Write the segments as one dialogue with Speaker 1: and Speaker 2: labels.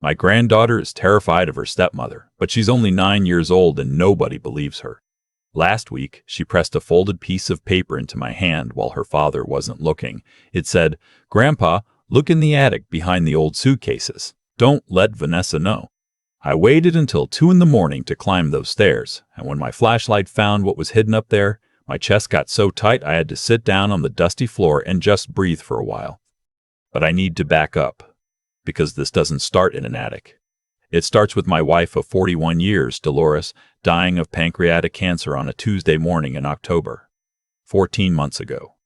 Speaker 1: My granddaughter is terrified of her stepmother, but she's only 9 years old and nobody believes her. Last week, she pressed a folded piece of paper into my hand while her father wasn't looking. It said, "Grandpa, look in the attic behind the old suitcases. Don't let Vanessa know." I waited until 2 in the morning to climb those stairs, and when my flashlight found what was hidden up there, my chest got so tight I had to sit down on the dusty floor and just breathe for a while. But I need to back up, because this doesn't start in an attic. It starts with my wife of 41 years, Dolores, dying of pancreatic cancer on a Tuesday morning in October, 14 months ago.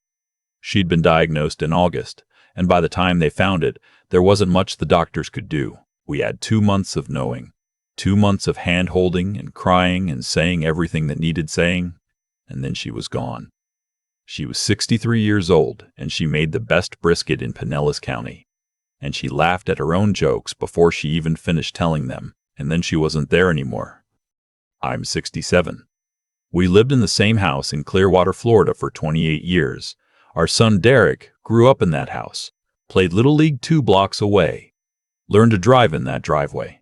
Speaker 1: She'd been diagnosed in August, and by the time they found it, there wasn't much the doctors could do. We had 2 months of knowing, 2 months of hand-holding and crying and saying everything that needed saying, and then she was gone. She was 63 years old, and she made the best brisket in Pinellas County. And she laughed at her own jokes before she even finished telling them, and then she wasn't there anymore. I'm 67. We lived in the same house in Clearwater, Florida for 28 years. Our son Derek grew up in that house, played Little League 2 blocks away, learned to drive in that driveway.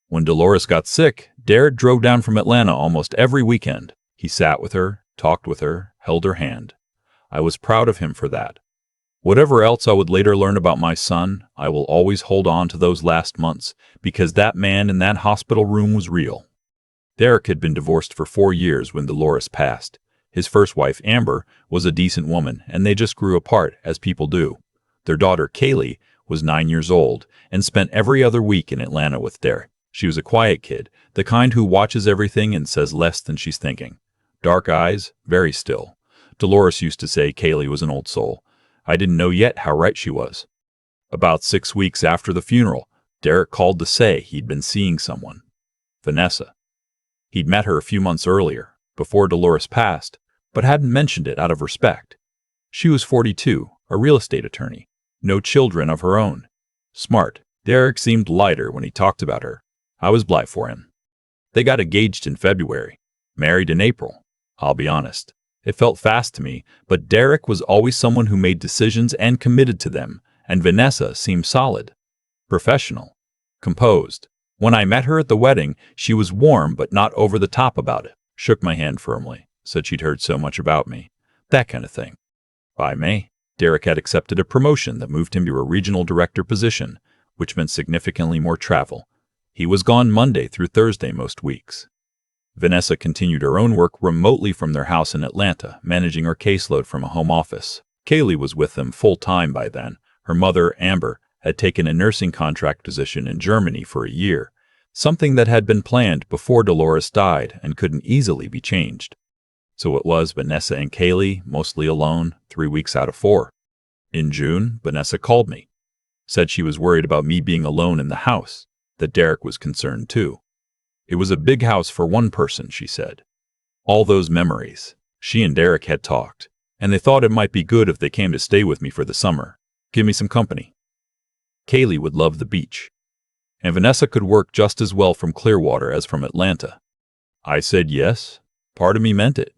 Speaker 1: When Dolores got sick, Derek drove down from Atlanta almost every weekend. He sat with her, talked with her, held her hand. I was proud of him for that. Whatever else I would later learn about my son, I will always hold on to those last months, because that man in that hospital room was real. Derek had been divorced for 4 years when Dolores passed. His first wife, Amber, was a decent woman, and they just grew apart, as people do. Their daughter, Kaylee, was 9 years old and spent every other week in Atlanta with Derek. She was a quiet kid, the kind who watches everything and says less than she's thinking. Dark eyes, very still. Dolores used to say Kaylee was an old soul. I didn't know yet how right she was. About 6 weeks after the funeral, Derek called to say he'd been seeing someone. Vanessa. He'd met her a few months earlier, before Dolores passed, but hadn't mentioned it out of respect. She was 42, a real estate attorney. No children of her own. Smart. Derek seemed lighter when he talked about her. I was blithe for him. They got engaged in February, married in April. I'll be honest. It felt fast to me, but Derek was always someone who made decisions and committed to them, and Vanessa seemed solid, professional, composed. When I met her at the wedding, she was warm but not over the top about it, shook my hand firmly, said she'd heard so much about me, that kind of thing. By May, Derek had accepted a promotion that moved him to a regional director position, which meant significantly more travel. He was gone Monday through Thursday most weeks. Vanessa continued her own work remotely from their house in Atlanta, managing her caseload from a home office. Kaylee was with them full-time by then. Her mother, Amber, had taken a nursing contract position in Germany for a year, something that had been planned before Dolores died and couldn't easily be changed. So it was Vanessa and Kaylee, mostly alone, 3 weeks out of 4. In June, Vanessa called me, said she was worried about me being alone in the house, that Derek was concerned too. It was a big house for one person, she said. All those memories. She and Derek had talked, and they thought it might be good if they came to stay with me for the summer, give me some company. Kaylee would love the beach, and Vanessa could work just as well from Clearwater as from Atlanta. I said yes. Part of me meant it.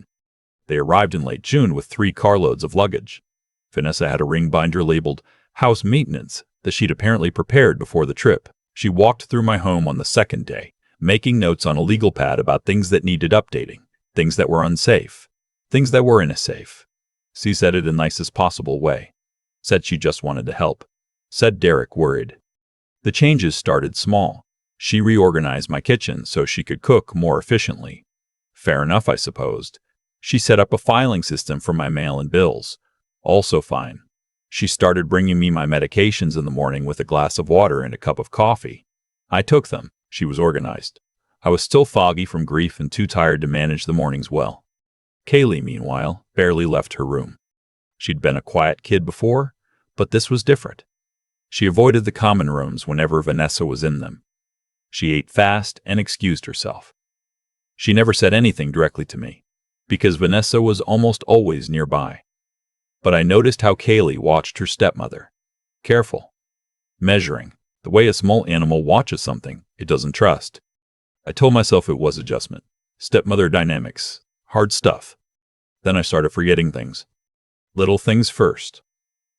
Speaker 1: They arrived in late June with 3 carloads of luggage. Vanessa had a ring binder labeled house maintenance that she'd apparently prepared before the trip. She walked through my home on the second day, making notes on a legal pad about things that needed updating, things that were unsafe, things that were in a safe. She said it in the nicest possible way. Said she just wanted to help. Said Derek worried. The changes started small. She reorganized my kitchen so she could cook more efficiently. Fair enough, I supposed. She set up a filing system for my mail and bills. Also fine. She started bringing me my medications in the morning with a glass of water and a cup of coffee. I took them. She was organized. I was still foggy from grief and too tired to manage the mornings well. Kaylee, meanwhile, barely left her room. She'd been a quiet kid before, but this was different. She avoided the common rooms whenever Vanessa was in them. She ate fast and excused herself. She never said anything directly to me, because Vanessa was almost always nearby. But I noticed how Kaylee watched her stepmother. Careful. Measuring. The way a small animal watches something it doesn't trust. I told myself it was adjustment. Stepmother dynamics. Hard stuff. Then I started forgetting things. Little things first.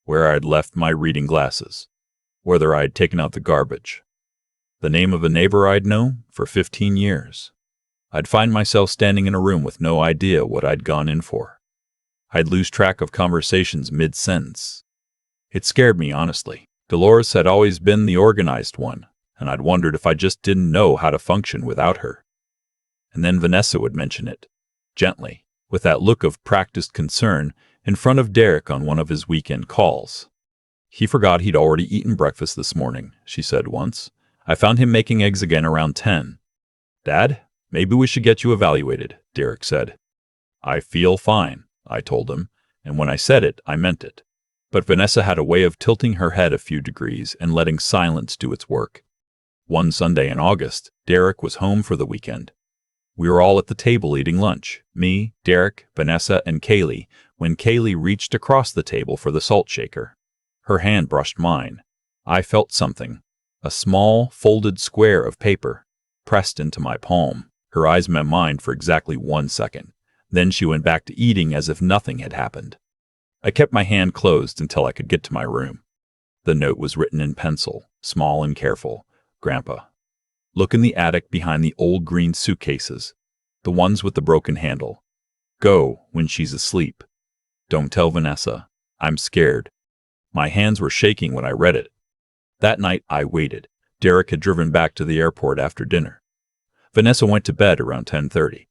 Speaker 1: Where I'd left my reading glasses. Whether I'd taken out the garbage. The name of a neighbor I'd known for 15 years. I'd find myself standing in a room with no idea what I'd gone in for. I'd lose track of conversations mid-sentence. It scared me, honestly. Dolores had always been the organized one, and I'd wondered if I just didn't know how to function without her. And then Vanessa would mention it, gently, with that look of practiced concern, in front of Derek on one of his weekend calls. "He forgot he'd already eaten breakfast this morning," she said once. "I found him making eggs again around 10. "Dad, maybe we should get you evaluated," Derek said. "I feel fine," I told him, and when I said it, I meant it. But Vanessa had a way of tilting her head a few degrees and letting silence do its work. One Sunday in August, Derek was home for the weekend. We were all at the table eating lunch, me, Derek, Vanessa, and Kaylee, when Kaylee reached across the table for the salt shaker. Her hand brushed mine. I felt something, a small, folded square of paper, pressed into my palm. Her eyes met mine for exactly 1 second. Then she went back to eating as if nothing had happened. I kept my hand closed until I could get to my room. The note was written in pencil, small and careful. "Grandpa, look in the attic behind the old green suitcases, the ones with the broken handle. Go when she's asleep. Don't tell Vanessa. I'm scared." My hands were shaking when I read it. That night, I waited. Derek had driven back to the airport after dinner. Vanessa went to bed around 10:30.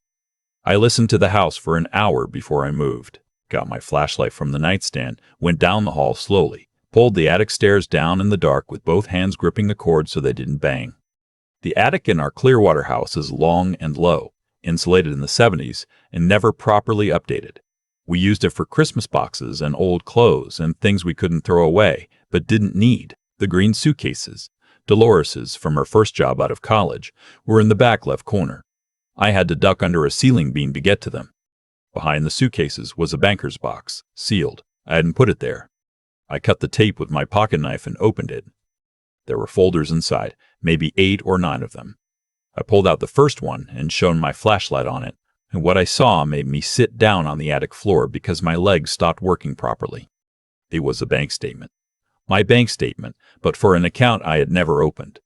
Speaker 1: I listened to the house for an hour before I moved, got my flashlight from the nightstand, went down the hall slowly, pulled the attic stairs down in the dark with both hands gripping the cord so they didn't bang. The attic in our Clearwater house is long and low, insulated in the 70s, and never properly updated. We used it for Christmas boxes and old clothes and things we couldn't throw away, but didn't need. The green suitcases, Dolores's from her first job out of college, were in the back left corner. I had to duck under a ceiling beam to get to them. Behind the suitcases was a banker's box, sealed. I hadn't put it there. I cut the tape with my pocket knife and opened it. There were folders inside, maybe 8 or 9 of them. I pulled out the first one and shone my flashlight on it, and what I saw made me sit down on the attic floor because my legs stopped working properly. It was a bank statement. My bank statement, but for an account I had never opened.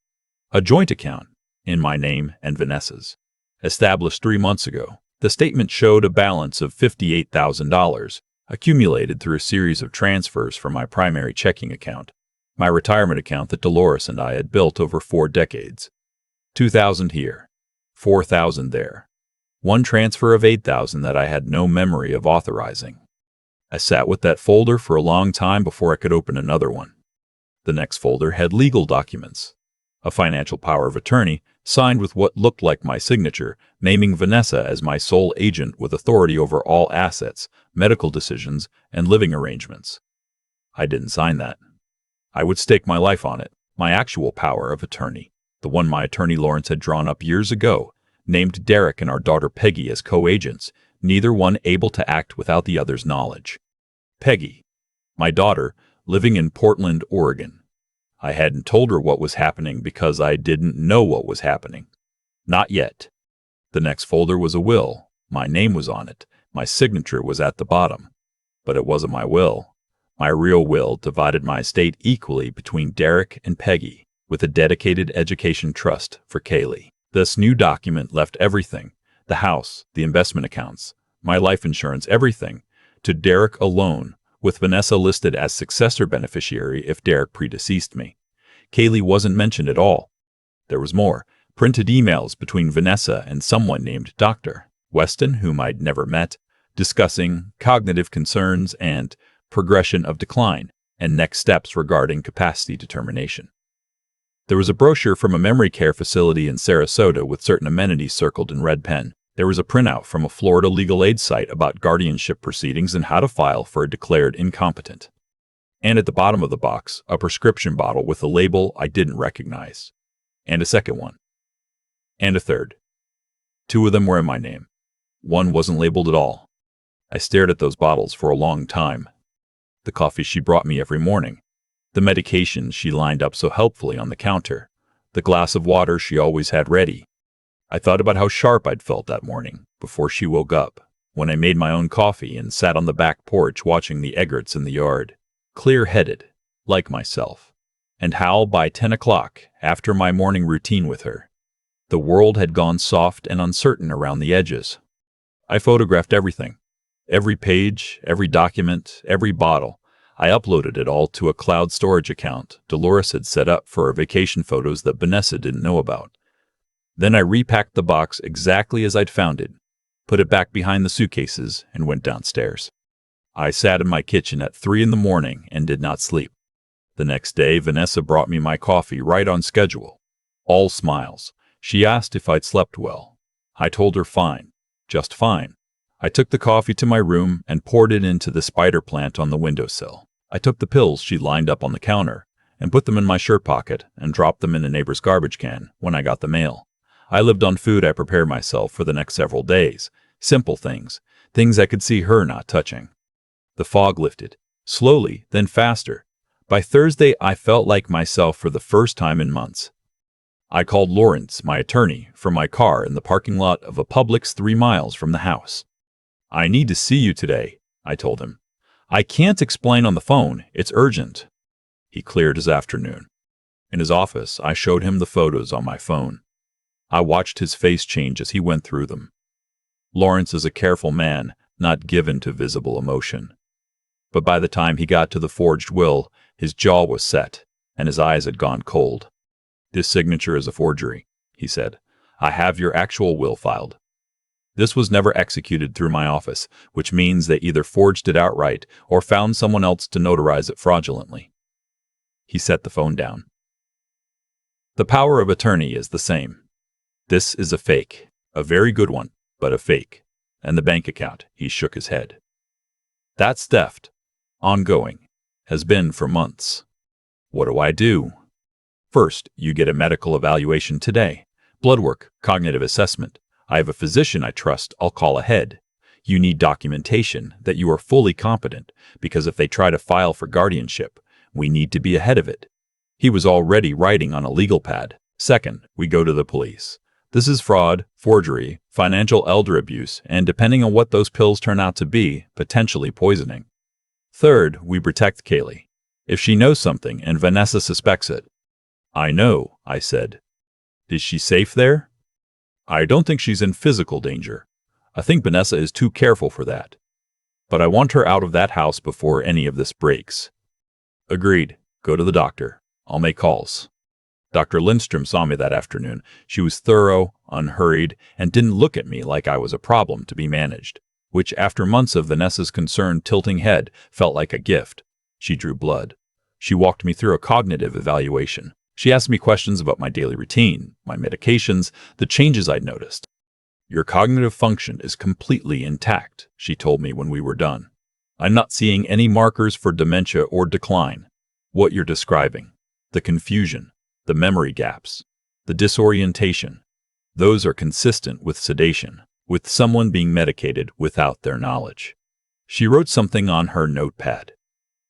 Speaker 1: A joint account, in my name and Vanessa's. Established 3 months ago, the statement showed a balance of $58,000, accumulated through a series of transfers from my primary checking account, my retirement account that Dolores and I had built over 4 decades. $2,000 here, $4,000 there. One transfer of $8,000 that I had no memory of authorizing. I sat with that folder for a long time before I could open another one. The next folder had legal documents. A financial power of attorney signed with what looked like my signature, naming Vanessa as my sole agent with authority over all assets, medical decisions, and living arrangements. I didn't sign that. I would stake my life on it. My actual power of attorney, the one my attorney Lawrence had drawn up years ago, named Derek and our daughter Peggy as co-agents, neither one able to act without the other's knowledge. Peggy, my daughter, living in Portland, Oregon. I hadn't told her what was happening because I didn't know what was happening. Not yet. The next folder was a will. My name was on it. My signature was at the bottom. But it wasn't my will. My real will divided my estate equally between Derek and Peggy, with a dedicated education trust for Kaylee. This new document left everything, the house, the investment accounts, my life insurance, everything, to Derek alone, with Vanessa listed as successor beneficiary if Derek predeceased me. Kaylee wasn't mentioned at all. There was more, printed emails between Vanessa and someone named Dr. Weston, whom I'd never met, discussing cognitive concerns and progression of decline and next steps regarding capacity determination. There was a brochure from a memory care facility in Sarasota with certain amenities circled in red pen. There was a printout from a Florida legal aid site about guardianship proceedings and how to file for a declared incompetent. And at the bottom of the box, a prescription bottle with a label I didn't recognize. And a second one. And a third. 2 of them were in my name. One wasn't labeled at all. I stared at those bottles for a long time. The coffee she brought me every morning. The medications she lined up so helpfully on the counter. The glass of water she always had ready. I thought about how sharp I'd felt that morning, before she woke up, when I made my own coffee and sat on the back porch watching the egrets in the yard. Clear-headed, like myself. and how by 10 o'clock, after my morning routine with her, the world had gone soft and uncertain around the edges. I photographed everything. Every page, every document, every bottle. I uploaded it all to a cloud storage account Dolores had set up for our vacation photos that Vanessa didn't know about. Then I repacked the box exactly as I'd found it, put it back behind the suitcases, and went downstairs. I sat in my kitchen at 3 in the morning and did not sleep. The next day, Vanessa brought me my coffee right on schedule. All smiles. She asked if I'd slept well. I told her fine, just fine. I took the coffee to my room and poured it into the spider plant on the windowsill. I took the pills she lined up on the counter and put them in my shirt pocket and dropped them in a neighbor's garbage can when I got the mail. I lived on food I prepared myself for the next several days. Simple things, things I could see her not touching. The fog lifted, slowly, then faster. By Thursday, I felt like myself for the first time in months. I called Lawrence, my attorney, from my car in the parking lot of a Publix 3 miles from the house. "I need to see you today," I told him. "I can't explain on the phone. It's urgent." He cleared his afternoon. In his office, I showed him the photos on my phone. I watched his face change as he went through them. Lawrence is a careful man, not given to visible emotion. But by the time he got to the forged will, his jaw was set, and his eyes had gone cold. "This signature is a forgery," he said. "I have your actual will filed. This was never executed through my office, which means they either forged it outright or found someone else to notarize it fraudulently." He set the phone down. The power of attorney is the same. This is a fake, a very good one, but a fake. And the bank account, he shook his head. That's theft. Ongoing. Has been for months. What do I do? First, you get a medical evaluation today. Blood work, cognitive assessment. I have a physician I trust I'll call ahead. You need documentation that you are fully competent, because if they try to file for guardianship, we need to be ahead of it. He was already writing on a legal pad. Second, we go to the police. This is fraud, forgery, financial elder abuse, and depending on what those pills turn out to be, potentially poisoning. Third, we protect Kaylee. If she knows something and Vanessa suspects it. I know, I said. Is she safe there? I don't think she's in physical danger. I think Vanessa is too careful for that. But I want her out of that house before any of this breaks. Agreed. Go to the doctor. I'll make calls. Dr. Lindstrom saw me that afternoon. She was thorough, unhurried, and didn't look at me like I was a problem to be managed, which after months of Vanessa's concerned tilting head felt like a gift. She drew blood. She walked me through a cognitive evaluation. She asked me questions about my daily routine, my medications, the changes I'd noticed. Your cognitive function is completely intact, she told me when we were done. I'm not seeing any markers for dementia or decline. What you're describing, the confusion, the memory gaps, the disorientation, those are consistent with sedation, with someone being medicated without their knowledge. She wrote something on her notepad.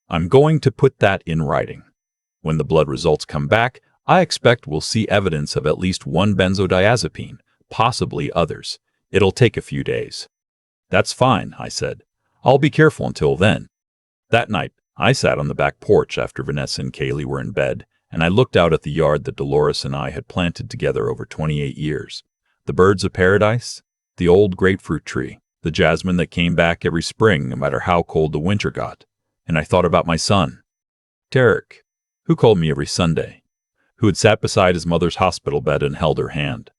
Speaker 1: I'm going to put that in writing. When the blood results come back, I expect we'll see evidence of at least one benzodiazepine, possibly others. It'll take a few days. That's fine, I said. I'll be careful until then. That night, I sat on the back porch after Vanessa and Kaylee were in bed, and I looked out at the yard that Dolores and I had planted together over 28 years. The birds of paradise, the old grapefruit tree, the jasmine that came back every spring no matter how cold the winter got. And I thought about my son, Derek, who called me every Sunday, who had sat beside his mother's hospital bed and held her hand,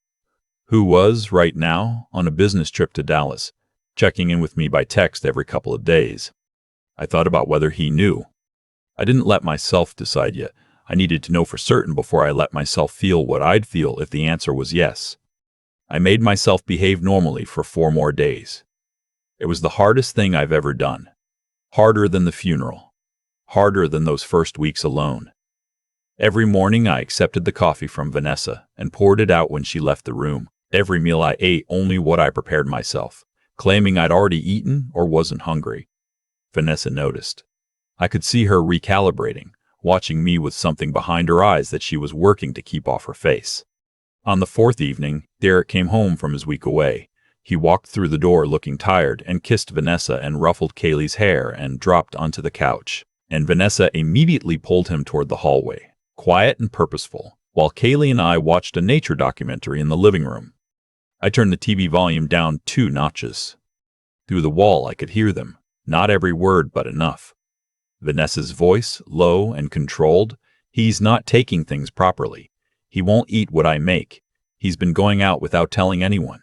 Speaker 1: who was, right now, on a business trip to Dallas, checking in with me by text every couple of days. I thought about whether he knew. I didn't let myself decide yet. I needed to know for certain before I let myself feel what I'd feel if the answer was yes. I made myself behave normally for 4 more days. It was the hardest thing I've ever done. Harder than the funeral. Harder than those first weeks alone. Every morning I accepted the coffee from Vanessa and poured it out when she left the room. Every meal I ate only what I prepared myself, claiming I'd already eaten or wasn't hungry. Vanessa noticed. I could see her recalibrating, watching me with something behind her eyes that she was working to keep off her face. On the 4th evening, Derek came home from his week away. He walked through the door looking tired and kissed Vanessa and ruffled Kaylee's hair and dropped onto the couch. And Vanessa immediately pulled him toward the hallway. quiet and purposeful, while Kaylee and I watched a nature documentary in the living room. I turned the TV volume down 2 notches. Through the wall I could hear them, not every word but enough. Vanessa's voice, low and controlled. He's not taking things properly. He won't eat what I make. He's been going out without telling anyone.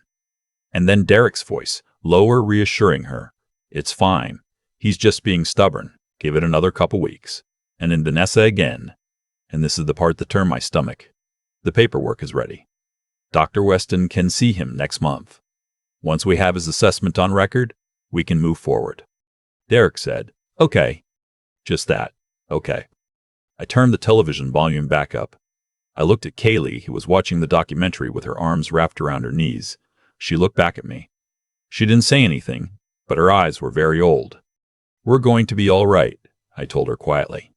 Speaker 1: And then Derek's voice, lower, reassuring her. It's fine. He's just being stubborn. Give it another couple weeks. And then Vanessa again. And this is the part that turned my stomach. The paperwork is ready. Dr. Weston can see him next month. Once we have his assessment on record, we can move forward. Derek said, okay. Just that. Okay. I turned the television volume back up. I looked at Kaylee, who was watching the documentary with her arms wrapped around her knees. She looked back at me. She didn't say anything, but her eyes were very old. We're going to be all right, I told her quietly.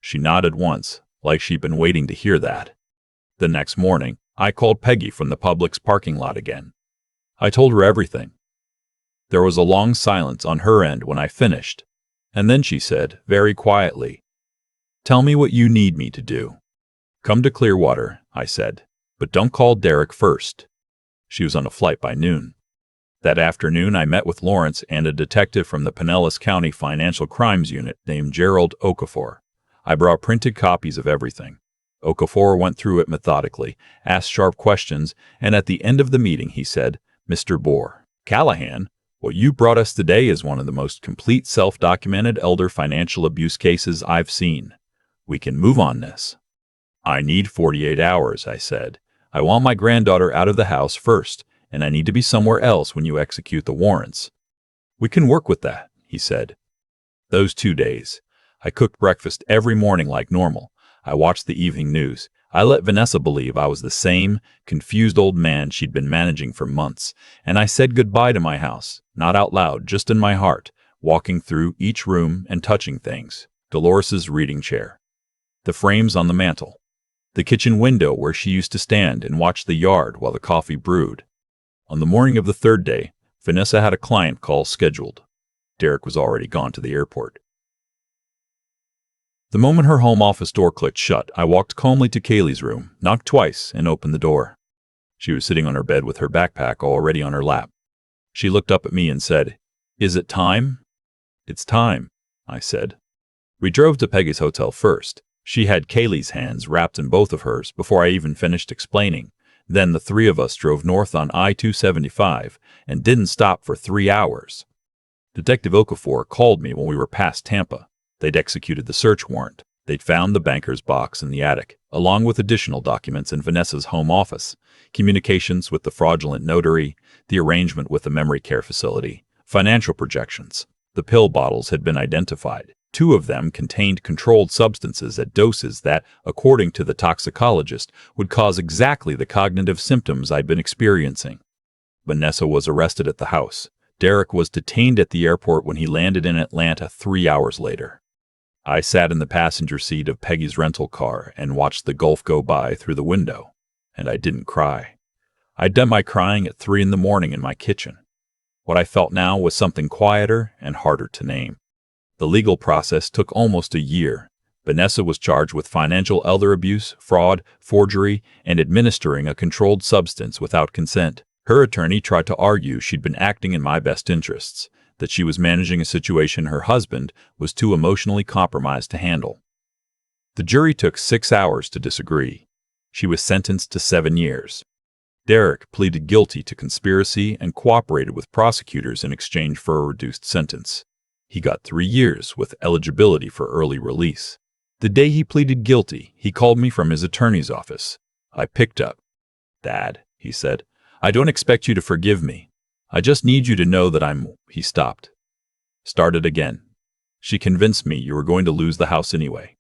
Speaker 1: She nodded once, like she'd been waiting to hear that. The next morning, I called Peggy from the Publix parking lot again. I told her everything. There was a long silence on her end when I finished, and then she said, very quietly, "Tell me what you need me to do." "Come to Clearwater," I said, "but don't call Derek first." She was on a flight by noon. That afternoon, I met with Lawrence and a detective from the Pinellas County Financial Crimes Unit named Gerald Okafor. I brought printed copies of everything. Okafor went through it methodically, asked sharp questions, and at the end of the meeting he said, "Mr. Bohr, Callahan, what you brought us today is one of the most complete self-documented elder financial abuse cases I've seen. We can move on this." "I need 48 hours, I said. "I want my granddaughter out of the house first, and I need to be somewhere else when you execute the warrants." "We can work with that," he said. Those 2 days, I cooked breakfast every morning like normal. I watched the evening news. I let Vanessa believe I was the same confused old man she'd been managing for months, and I said goodbye to my house, not out loud, just in my heart, walking through each room and touching things. Dolores's reading chair, the frames on the mantel, the kitchen window where she used to stand and watch the yard while the coffee brewed. On the morning of the 3rd day, Vanessa had a client call scheduled. Derek was already gone to the airport. The moment her home office door clicked shut, I walked calmly to Kaylee's room, knocked twice, and opened the door. She was sitting on her bed with her backpack already on her lap. She looked up at me and said, "Is it time?" "It's time," I said. We drove to Peggy's hotel first. She had Kaylee's hands wrapped in both of hers before I even finished explaining. Then the 3 of us drove north on I-275 and didn't stop for 3 hours. Detective Okafor called me when we were past Tampa. They'd executed the search warrant. They'd found the banker's box in the attic, along with additional documents in Vanessa's home office, communications with the fraudulent notary, the arrangement with the memory care facility, financial projections. The pill bottles had been identified. 2 of them contained controlled substances at doses that, according to the toxicologist, would cause exactly the cognitive symptoms I'd been experiencing. Vanessa was arrested at the house. Derek was detained at the airport when he landed in Atlanta 3 hours later. I sat in the passenger seat of Peggy's rental car and watched the Gulf go by through the window, and I didn't cry. I'd done my crying at 3 in the morning in my kitchen. What I felt now was something quieter and harder to name. The legal process took almost a year. Vanessa was charged with financial elder abuse, fraud, forgery, and administering a controlled substance without consent. Her attorney tried to argue she'd been acting in my best interests, that she was managing a situation her husband was too emotionally compromised to handle. The jury took 6 hours to disagree. She was sentenced to 7 years. Derek pleaded guilty to conspiracy and cooperated with prosecutors in exchange for a reduced sentence. He got 3 years with eligibility for early release. The day he pleaded guilty, he called me from his attorney's office. I picked up. "Dad," he said, "I don't expect you to forgive me. I just need you to know that He stopped. Started again. "She convinced me you were going to lose the house anyway.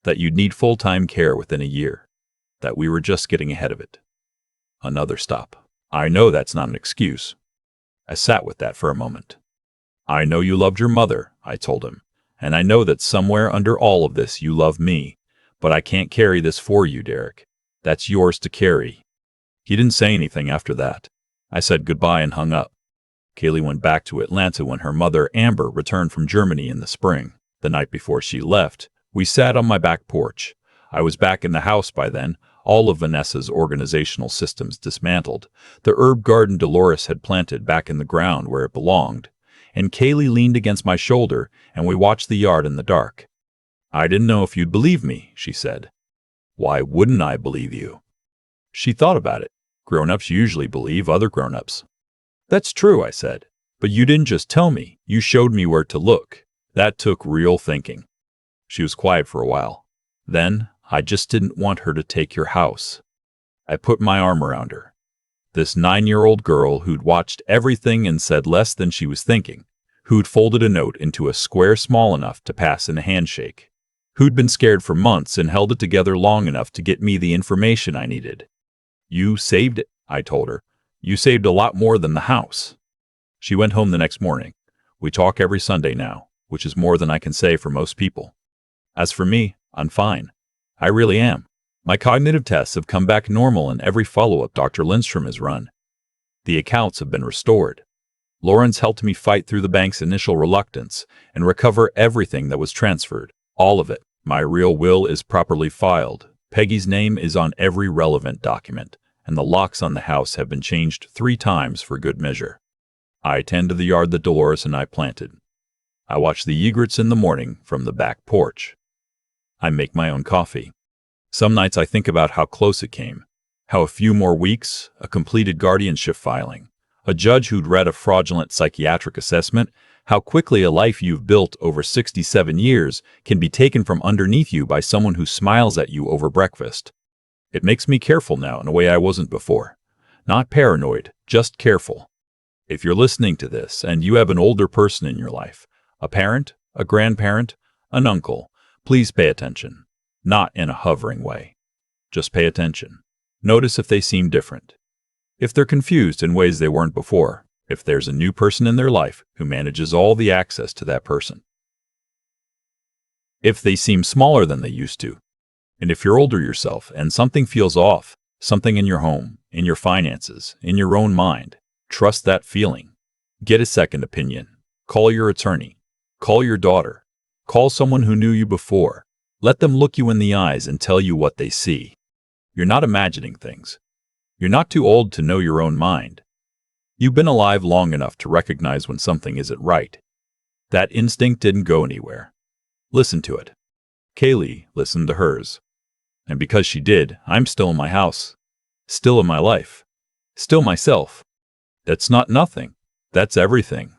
Speaker 1: That you'd need full-time care within a year. That we were just getting ahead of it." Another stop. "I know that's not an excuse." I sat with that for a moment. "I know you loved your mother," I told him, "and I know that somewhere under all of this you love me, but I can't carry this for you, Derek. That's yours to carry." He didn't say anything after that. I said goodbye and hung up. Kaylee went back to Atlanta when her mother, Amber, returned from Germany in the spring. The night before she left, we sat on my back porch. I was back in the house by then, all of Vanessa's organizational systems dismantled, the herb garden Dolores had planted back in the ground where it belonged, and Kaylee leaned against my shoulder and we watched the yard in the dark. "I didn't know if you'd believe me," she said. "Why wouldn't I believe you?" She thought about it. Grown-ups usually believe other grown-ups. "That's true," I said. "But you didn't just tell me, you showed me where to look. That took real thinking." She was quiet for a while. "Then, I just didn't want her to take your house." I put my arm around her. This 9-year-old girl who'd watched everything and said less than she was thinking, who'd folded a note into a square small enough to pass in a handshake, who'd been scared for months and held it together long enough to get me the information I needed. "You saved it," I told her. "You saved a lot more than the house." She went home the next morning. We talk every Sunday now, which is more than I can say for most people. As for me, I'm fine. I really am. My cognitive tests have come back normal in every follow-up Dr. Lindstrom has run. The accounts have been restored. Lauren's helped me fight through the bank's initial reluctance and recover everything that was transferred, all of it. My real will is properly filed. Peggy's name is on every relevant document, and the locks on the house have been changed 3 times for good measure. I tend to the yard that Dolores and I planted. I watch the egrets in the morning from the back porch. I make my own coffee. Some nights I think about how close it came, how a few more weeks, a completed guardianship filing, a judge who'd read a fraudulent psychiatric assessment, how quickly a life you've built over 67 years can be taken from underneath you by someone who smiles at you over breakfast. It makes me careful now in a way I wasn't before. Not paranoid, just careful. If you're listening to this and you have an older person in your life, a parent, a grandparent, an uncle, please pay attention. Not in a hovering way. Just pay attention. Notice if they seem different. If they're confused in ways they weren't before. If there's a new person in their life who manages all the access to that person. If they seem smaller than they used to. And if you're older yourself and something feels off, something in your home, in your finances, in your own mind, trust that feeling. Get a second opinion. Call your attorney. Call your daughter. Call someone who knew you before. Let them look you in the eyes and tell you what they see. You're not imagining things. You're not too old to know your own mind. You've been alive long enough to recognize when something isn't right. That instinct didn't go anywhere. Listen to it. Kaylee listened to hers. And because she did, I'm still in my house. Still in my life. Still myself. That's not nothing. That's everything.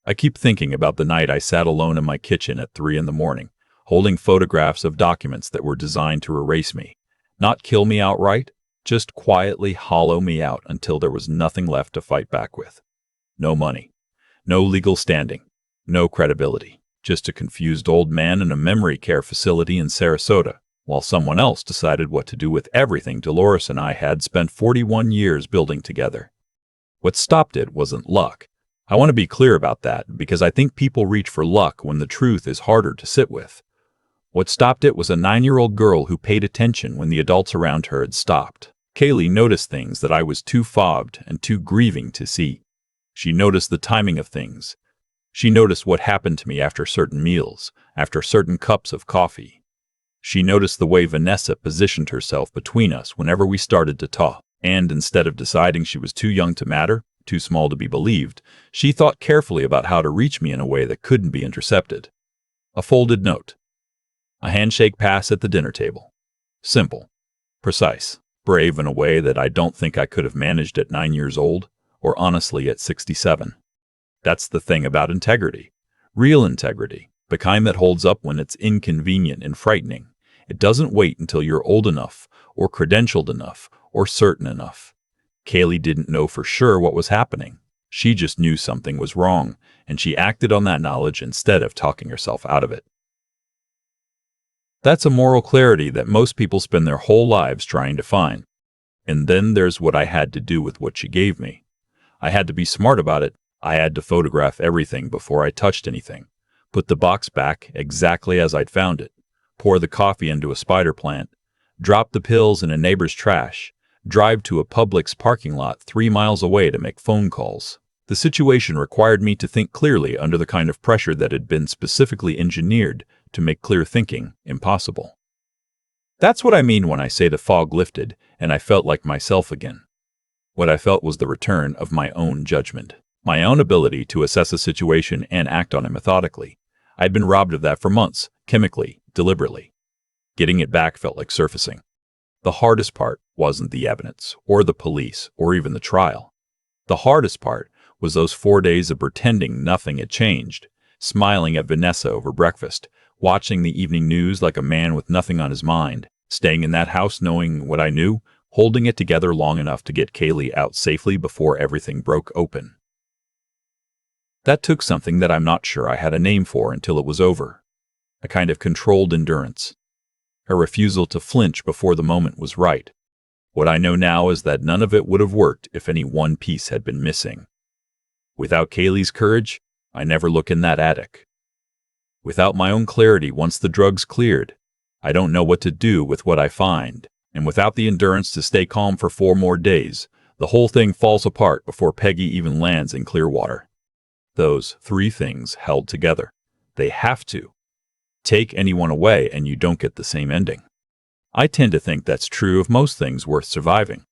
Speaker 1: I keep thinking about the night I sat alone in my kitchen at 3 a.m, holding photographs of documents that were designed to erase me. Not kill me outright, just quietly hollow me out until there was nothing left to fight back with. No money. No legal standing. No credibility. Just a confused old man in a memory care facility in Sarasota, while someone else decided what to do with everything Dolores and I had spent 41 years building together. What stopped it wasn't luck. I want to be clear about that because I think people reach for luck when the truth is harder to sit with. What stopped it was a 9-year-old girl who paid attention when the adults around her had stopped. Kaylee noticed things that I was too fogged and too grieving to see. She noticed the timing of things. She noticed what happened to me after certain meals, after certain cups of coffee. She noticed the way Vanessa positioned herself between us whenever we started to talk. And instead of deciding she was too young to matter, too small to be believed, she thought carefully about how to reach me in a way that couldn't be intercepted. A folded note. A handshake pass at the dinner table. Simple. Precise. Brave in a way that I don't think I could have managed at 9 years old, or honestly at 67. That's the thing about integrity. Real integrity. The kind that holds up when it's inconvenient and frightening. It doesn't wait until you're old enough, or credentialed enough, or certain enough. Kaylee didn't know for sure what was happening. She just knew something was wrong, and she acted on that knowledge instead of talking herself out of it. That's a moral clarity that most people spend their whole lives trying to find. And then there's what I had to do with what she gave me. I had to be smart about it. I had to photograph everything before I touched anything. Put the box back exactly as I'd found it. Pour the coffee into a spider plant. Drop the pills in a neighbor's trash. Drive to a Publix parking lot 3 miles away to make phone calls. The situation required me to think clearly under the kind of pressure that had been specifically engineered to make clear thinking impossible. That's what I mean when I say the fog lifted and I felt like myself again. What I felt was the return of my own judgment, my own ability to assess a situation and act on it methodically. I'd been robbed of that for months, chemically, deliberately. Getting it back felt like surfacing. The hardest part wasn't the evidence, or the police, or even the trial. The hardest part was those 4 days of pretending nothing had changed, smiling at Vanessa over breakfast, watching the evening news like a man with nothing on his mind, staying in that house knowing what I knew, holding it together long enough to get Kaylee out safely before everything broke open. That took something that I'm not sure I had a name for until it was over. A kind of controlled endurance. A refusal to flinch before the moment was right. What I know now is that none of it would have worked if any one piece had been missing. Without Kaylee's courage, I never look in that attic. Without my own clarity once the drugs cleared, I don't know what to do with what I find. And without the endurance to stay calm for 4 more days, the whole thing falls apart before Peggy even lands in clear water. Those 3 things held together. They have to. Take anyone away and you don't get the same ending. I tend to think that's true of most things worth surviving.